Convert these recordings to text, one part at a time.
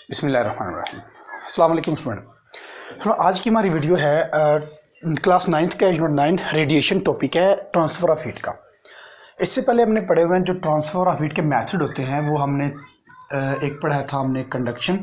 बिस्मिल्लाहिर्रहमानिर्रहीम। अस्सलाम वालेकुम स्टूडेंट। आज की हमारी वीडियो है क्लास 9th का यूनिट 9 रेडिएशन टॉपिक है ट्रांसफ़र ऑफ हीट का। इससे पहले हमने पढ़े हुए हैं जो ट्रांसफ़र ऑफ हीट के मेथड होते हैं वो हमने एक पढ़ा था हमने कंडक्शन,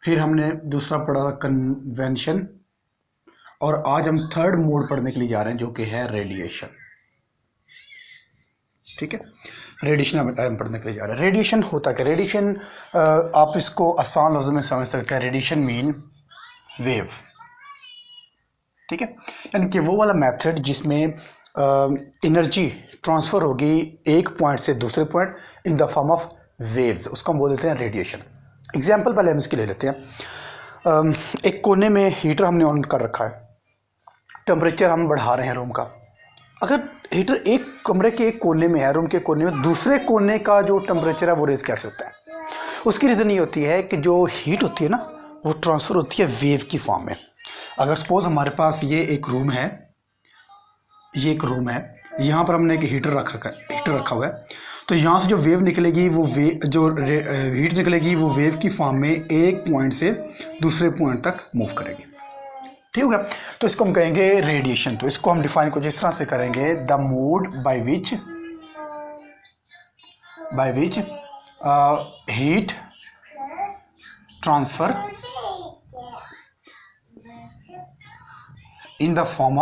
फिर हमने दूसरा पढ़ा था कन्वेंशन, और आज हम थर्ड मोड पढ़ने के लिए जा रहे हैं जो कि है रेडिएशन। ठीक है, रेडिएशन हम पढ़ने के लिए जा रहे हैं। रेडिएशन होता क्या? रेडिएशन आप इसको आसान लफ्ज़ों में समझ सकते हैं। Radiation mean wave. ठीक है, यानी कि वो वाला मेथड जिसमें एनर्जी ट्रांसफ़र होगी एक पॉइंट से दूसरे point in the form of waves, उसको हम बोल देते हैं रेडिएशन। एग्जांपल पहले हम इसके ले लेते हैं। एक कोने में हीटर हमने ऑन कर रखा है, टेम्परेचर हम बढ़ा रहे हैं रूम का। अगर हीटर एक कमरे के एक कोने में है, रूम के कोने में, दूसरे कोने का जो टेम्परेचर है वो रेज कैसे होता है? उसकी रीज़न ये होती है कि जो हीट होती है ना वो ट्रांसफ़र होती है वेव की फॉर्म में। अगर सपोज हमारे पास ये एक रूम है, यहाँ पर हमने एक हीटर रखा हुआ है, तो यहाँ से जो वेव निकलेगी वो हीट निकलेगी वो वेव की फॉर्म में एक पॉइंट से दूसरे पॉइंट तक मूव करेगी। ठीक है, तो इसको हम कहेंगे रेडिएशन। तो इसको हम डिफाइन कुछ इस तरह से करेंगे, the mode by which heat transfer in the form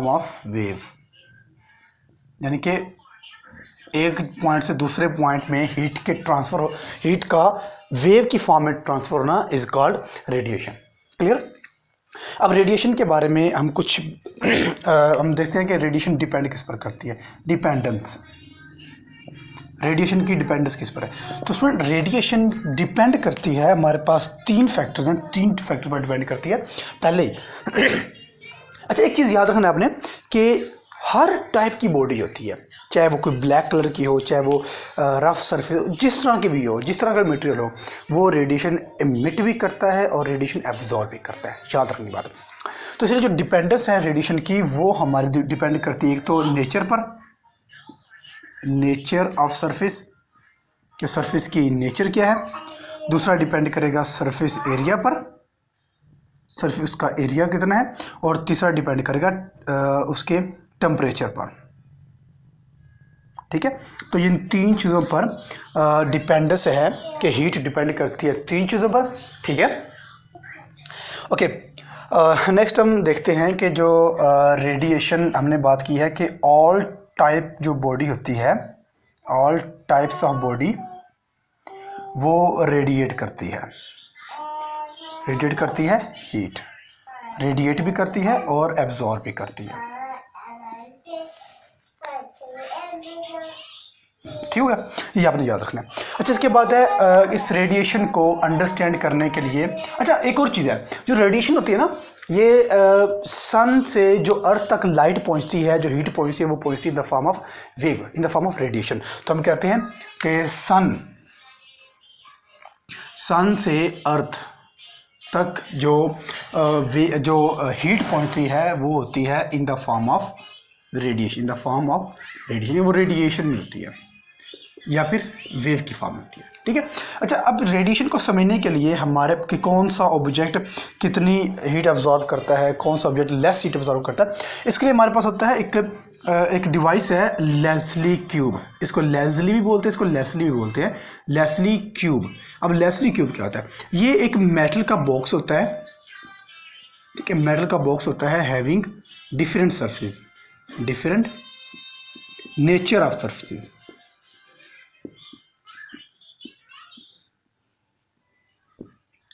of wave, यानी कि एक पॉइंट से दूसरे पॉइंट में हीट का वेव की फॉर्म में ट्रांसफर होना इज कॉल्ड रेडिएशन। क्लियर? अब रेडिएशन के बारे में हम कुछ हम देखते हैं कि रेडिएशन डिपेंड किस पर करती है। रेडिएशन की डिपेंडेंस किस पर है? तो स्टूडेंट रेडिएशन डिपेंड करती है, हमारे पास तीन फैक्टर्स हैं, तीन फैक्टर पर डिपेंड करती है। पहले अच्छा, एक चीज़ याद रखना आपने कि हर टाइप की बॉडी होती है, चाहे वो कोई ब्लैक कलर की हो, चाहे वो रफ सरफेस, जिस तरह की भी हो, जिस तरह का मटेरियल हो, वो रेडिएशन एमिट भी करता है और रेडिएशन एब्जॉर्ब भी करता है। याद रखनी बात। तो इसलिए जो डिपेंडेंस है रेडिएशन की वो हमारी डिपेंड करती है एक तो नेचर पर, नेचर ऑफ सरफेस, कि सरफेस की नेचर क्या है। दूसरा डिपेंड करेगा सरफेस एरिया पर, सरफेस का एरिया कितना है। और तीसरा डिपेंड करेगा उसके टेम्परेचर पर। ठीक है, तो इन तीन चीज़ों पर डिपेंडेंस है कि हीट डिपेंड करती है तीन चीज़ों पर। ठीक है, ओके। नेक्स्ट हम देखते हैं कि जो रेडिएशन हमने बात की है कि ऑल टाइप जो बॉडी होती है, ऑल टाइप्स ऑफ बॉडी वो रेडिएट करती है हीट, रेडिएट भी करती है और एब्जॉर्ब भी करती है। ठीक है, ये आपने याद रखना है। अच्छा, इसके बाद है इस रेडिएशन को अंडरस्टैंड करने के लिए, अच्छा एक और चीज़ है, जो रेडिएशन होती है ना, ये सन से जो अर्थ तक लाइट पहुंचती है, जो हीट पहुंचती है, वो पहुंचती है in the form of wave, in the form of radiation. तो हम कहते हैं कि सन से अर्थ तक जो हीट पहुंचती है वो होती है in the form of radiation, वो रेडिएशन में होती है या फिर वेव की फॉर्म में होती है। ठीक है, अच्छा अब रेडिएशन को समझने के लिए हमारे कि कौन सा ऑब्जेक्ट कितनी हीट अब्जॉर्ब करता है, कौन सा ऑब्जेक्ट लेस हीट अब्जॉर्ब करता है, इसके लिए हमारे पास होता है एक डिवाइस है लेस्ली क्यूब। इसको लेस्ली भी बोलते हैं, इसको लेस्ली भी बोलते हैं, लेस्ली क्यूब। अब लेस्ली क्यूब क्या होता है? ये एक मेटल का बॉक्स होता है। ठीक है, मेटल का बॉक्स होता है having different surface, different nature of surfaces.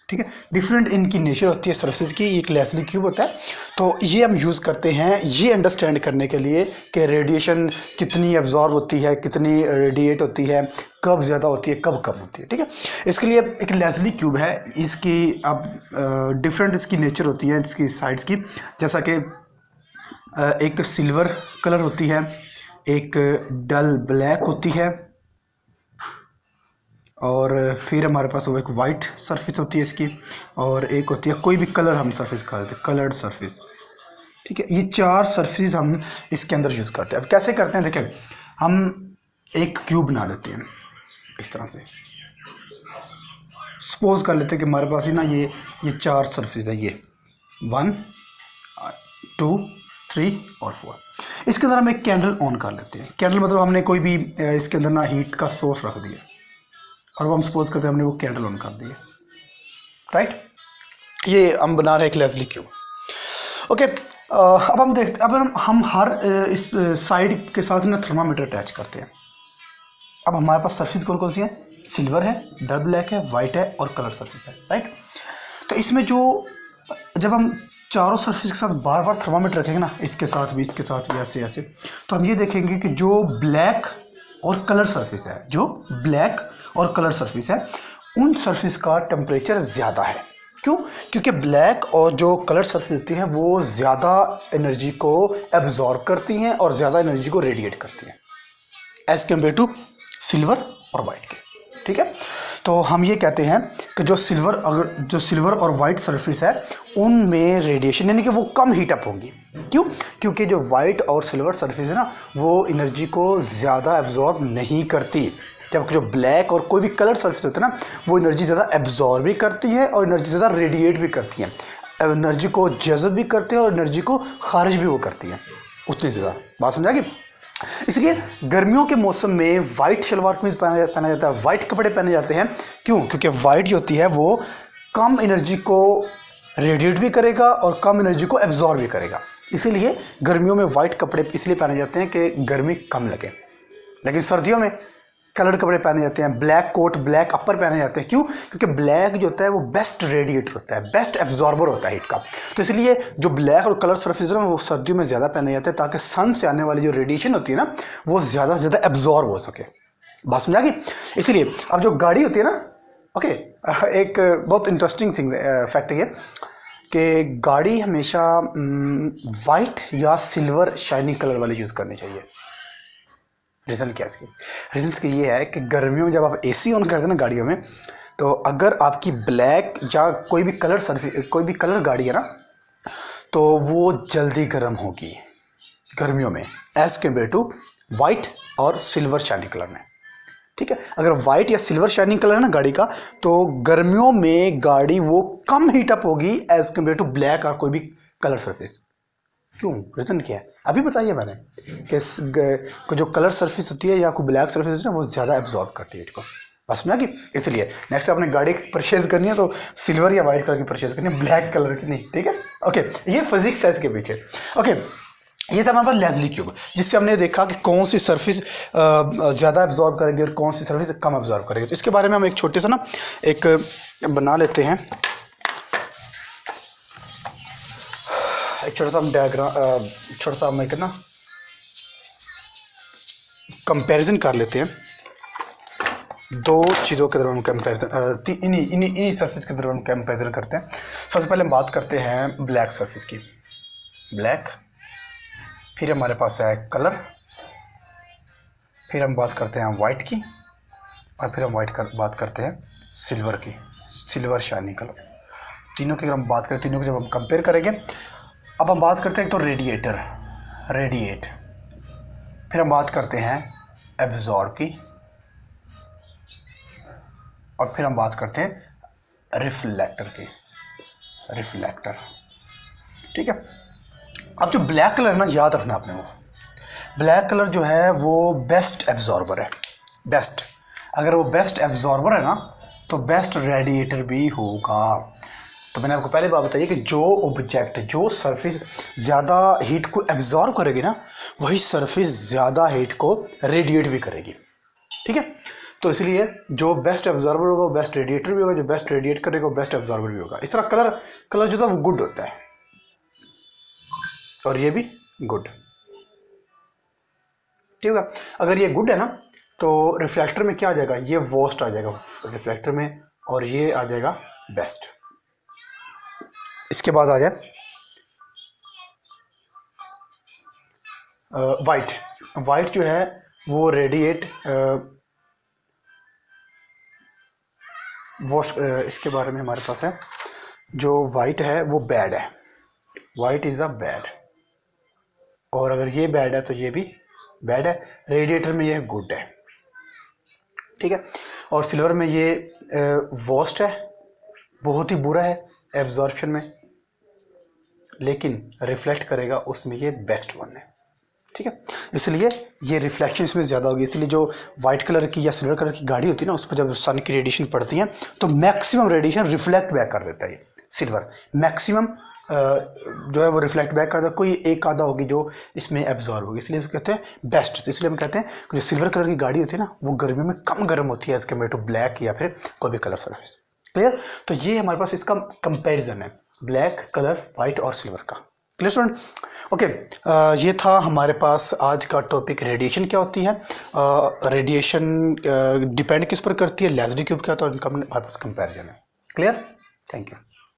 ठीक है, डिफरेंट इनकी नेचर होती है सरफेस की। एक लेस्ली क्यूब होता है, तो ये हम यूज़ करते हैं ये अंडरस्टैंड करने के लिए कि रेडिएशन कितनी एब्जॉर्ब होती है, कितनी रेडिएट होती है, कब ज़्यादा होती है, कब कम होती है। ठीक है, इसके लिए एक लेस्ली क्यूब है, इसकी अब डिफरेंट इसकी नेचर होती है, इसकी साइड्स की, जैसा कि एक सिल्वर कलर होती है, एक डल ब्लैक होती है, और फिर हमारे पास वो एक वाइट सरफेस होती है इसकी, और एक होती है कोई भी कलर हम सरफेस कर देते हैं, कलर्ड सरफेस। ठीक है, ये चार सरफेस हम इसके अंदर यूज़ करते हैं। अब कैसे करते हैं, देखें हम एक क्यूब बना लेते हैं इस तरह से। सपोज कर लेते हैं कि हमारे पास ही ना ये 4 सरफेस है, ये 1 2 3 और 4। इसके अंदर हम एक कैंडल ऑन कर लेते हैं। कैंडल मतलब हमने कोई भी इसके अंदर ना हीट का सोर्स रख दिया और वो हम सपोज करते हैं हमने वो कैंडल ऑन कर दिया, राइट। ये हम बना रहे हैं एक लेज़ली क्यूब। ओके, अब हम देखते, अब हम हर इस साइड के साथ ना थर्मामीटर अटैच करते हैं। अब हमारे पास सरफेस कौन कौन सी है? सिल्वर है, डल ब्लैक है, वाइट है और कलर सरफेस है, राइट। तो इसमें जो जब हम चारों सरफेस के साथ बार बार थर्मामीटर रखेंगे ना, इसके साथ भी इसके साथ भी ऐसे ऐसे, तो हम ये देखेंगे कि जो ब्लैक और कलर सरफेस है, जो ब्लैक और कलर सरफेस है, उन सरफेस का टेम्परेचर ज़्यादा है। क्यों? क्योंकि ब्लैक और जो कलर सरफेस होती हैं वो ज़्यादा एनर्जी को एब्जॉर्ब करती हैं और ज़्यादा एनर्जी को रेडिएट करती हैं एज़ कम्पेयर टू सिल्वर और वाइट के, ठीक है। तो हम ये कहते हैं कि जो सिल्वर और वाइट सरफेस है उनमें रेडिएशन यानी कि वो कम हीट अप होंगी। क्यों? क्योंकि जो वाइट और सिल्वर सरफेस है ना वो एनर्जी को ज़्यादा एब्जॉर्ब नहीं करती, जबकि जो ब्लैक और कोई भी कलर सरफेस होता है ना वो एनर्जी ज़्यादा एब्जॉर्ब भी करती है और एनर्जी ज़्यादा रेडिएट भी करती है, एनर्जी को जज़ब भी करते हैं और एनर्जी को खारिज भी वो करती है उतनी ज़्यादा। बात समझा कि इसलिए गर्मियों के मौसम में वाइट शलवार कमीज पहना जाता है, वाइट कपड़े पहने जाते हैं। क्यों? क्योंकि वाइट जो होती है वो कम एनर्जी को रेडिएट भी करेगा और कम एनर्जी को एब्जॉर्ब भी करेगा। इसीलिए गर्मियों में वाइट कपड़े इसलिए पहने जाते हैं कि गर्मी कम लगे। लेकिन सर्दियों में कलर कपड़े पहने जाते हैं, ब्लैक कोट ब्लैक अपर पहने जाते हैं। क्यों? क्योंकि ब्लैक जो होता है वो बेस्ट रेडिएटर होता है, बेस्ट एब्जॉर्बर होता है हीट का। तो इसलिए जो ब्लैक और कलर सरफेस है वो सर्दियों में ज़्यादा पहने जाते हैं ताकि सन से आने वाली जो रेडिएशन होती है ना वो ज़्यादा से ज़्यादा एब्जॉर्ब हो सके। बात समझा कि इसलिए अब जो गाड़ी होती है ना, ओके, एक बहुत इंटरेस्टिंग थिंग फैक्ट है कि गाड़ी हमेशा वाइट या सिल्वर शाइनिंग कलर वाली यूज़ करनी चाहिए। रीज़न क्या है इसकी? रीज़न इसकी ये है कि गर्मियों में जब आप एसी ऑन करते हैं ना गाड़ियों में, तो अगर आपकी ब्लैक या कोई भी कलर गाड़ी है ना तो वो जल्दी गर्म होगी गर्मियों में एज़ कम्पेयर टू वाइट और सिल्वर शाइनिंग कलर में, ठीक है। अगर वाइट या सिल्वर शाइनिंग कलर है ना गाड़ी का तो गर्मियों में गाड़ी वो कम हीट अप होगी एज़ कम्पेयर टू ब्लैक और कोई भी कलर सरफेस। क्यों? रीज़न क्या है अभी बताइए मैंने कि जो कलर सरफेस होती है या कोई ब्लैक सरफेस होती है ना वो ज़्यादा एब्जॉर्ब करती है हीट को। बस में कि इसलिए नेक्स्ट आपने गाड़ी परचेज करनी है तो सिल्वर या वाइट कलर की परचेज करनी है, ब्लैक कलर की नहीं, ठीक है। ओके, ये फिजिक्स है इसके पीछे। ओके, ये था हमारे पास लेज़ली क्यूब जिससे हमने देखा कि कौन सी सरफेस ज़्यादा एब्जॉर्ब करेगी और कौन सी सरफेस कम एब्जॉर्ब करेगी। तो इसके बारे में हम एक छोटे सा ना एक बना लेते हैं, एक छोटा सा डायग्राम, छोटा सा हम एक ना कंपैरिजन कर लेते हैं दो चीज़ों के दरमियान कंपैरिजन, इन्हीं सरफेस के दरमियान कंपैरिजन करते हैं। सबसे पहले हम बात करते हैं ब्लैक सरफेस की, ब्लैक, फिर हमारे पास है कलर, फिर हम बात करते हैं वाइट की और फिर हम बात करते हैं सिल्वर की, सिल्वर शाइनिंग कलर। तीनों की अगर हम बात करें, तीनों को जब हम कंपेयर करेंगे, अब हम बात करते हैं तो रेडिएट, फिर हम बात करते हैं एब्जॉर्ब की और फिर हम बात करते हैं रिफ्लेक्टर की, रिफ्लेक्टर, ठीक है। अब जो ब्लैक कलर है ना, याद रखना आपने, वो ब्लैक कलर जो है वो बेस्ट एब्जॉर्बर है, बेस्ट। अगर वो बेस्ट एब्जॉर्बर है ना तो बेस्ट रेडिएटर भी होगा। तो मैंने आपको पहले बात बताई कि जो ऑब्जेक्ट, जो सरफेस ज़्यादा हीट को एब्जॉर्ब करेगी ना वही सरफेस ज़्यादा हीट को रेडिएट भी करेगी, ठीक है। तो इसलिए जो बेस्ट एब्जॉर्बर होगा वो बेस्ट रेडिएटर भी होगा, जो बेस्ट रेडिएट करेगा वो बेस्ट एब्जॉर्बर भी होगा। इस तरह कलर जो था वो गुड होता है और ये भी गुड, ठीक है। अगर ये गुड है ना तो रिफ्लेक्टर में क्या आ जाएगा, ये वर्स्ट आ जाएगा रिफ्लेक्टर में और ये आ जाएगा बेस्ट। इसके बाद आ जाए वाइट जो है वो रेडिएट इसके बारे में हमारे पास है, जो वाइट है वो बैड है, वाइट इज़ अ बैड, और अगर ये बैड है तो ये भी बैड है। रेडिएटर में ये गुड है, ठीक है। और सिल्वर में ये वर्स्ट है, बहुत ही बुरा है एब्जॉर्प्शन में, लेकिन रिफ्लेक्ट करेगा उसमें ये बेस्ट वन है, ठीक है। इसलिए ये रिफ्लेक्शन इसमें ज़्यादा होगी, इसलिए जो वाइट कलर की या सिल्वर कलर की गाड़ी होती है ना, उस पर जब सन की रेडिएशन पड़ती है तो मैक्सिमम रेडिएशन रिफ्लेक्ट बैक कर देता है ये सिल्वर, मैक्सिमम जो है वो रिफ्लेक्ट बैक करता है, कोई एक आधा होगी जो इसमें एब्जॉर्ब होगी, इसलिए कहते हैं बेस्ट। तो इसलिए हम कहते हैं कि जो सिल्वर कलर की गाड़ी होती है ना, वो गर्मी में कम गर्म होती है एज कम्पेयर टू ब्लैक या फिर कोई भी कलर सरफेस। क्लियर? तो ये हमारे पास इसका कंपेरिजन है, ब्लैक कलर, वाइट और सिल्वर का। Clear student? ओके, ये था हमारे पास आज का टॉपिक, रेडिएशन क्या होती है। रेडिएशन डिपेंड किस पर करती है, लेसडी क्यूब क्या होता है, और इनका हमारे पास कंपेरिजन है। क्लियर? Thank you.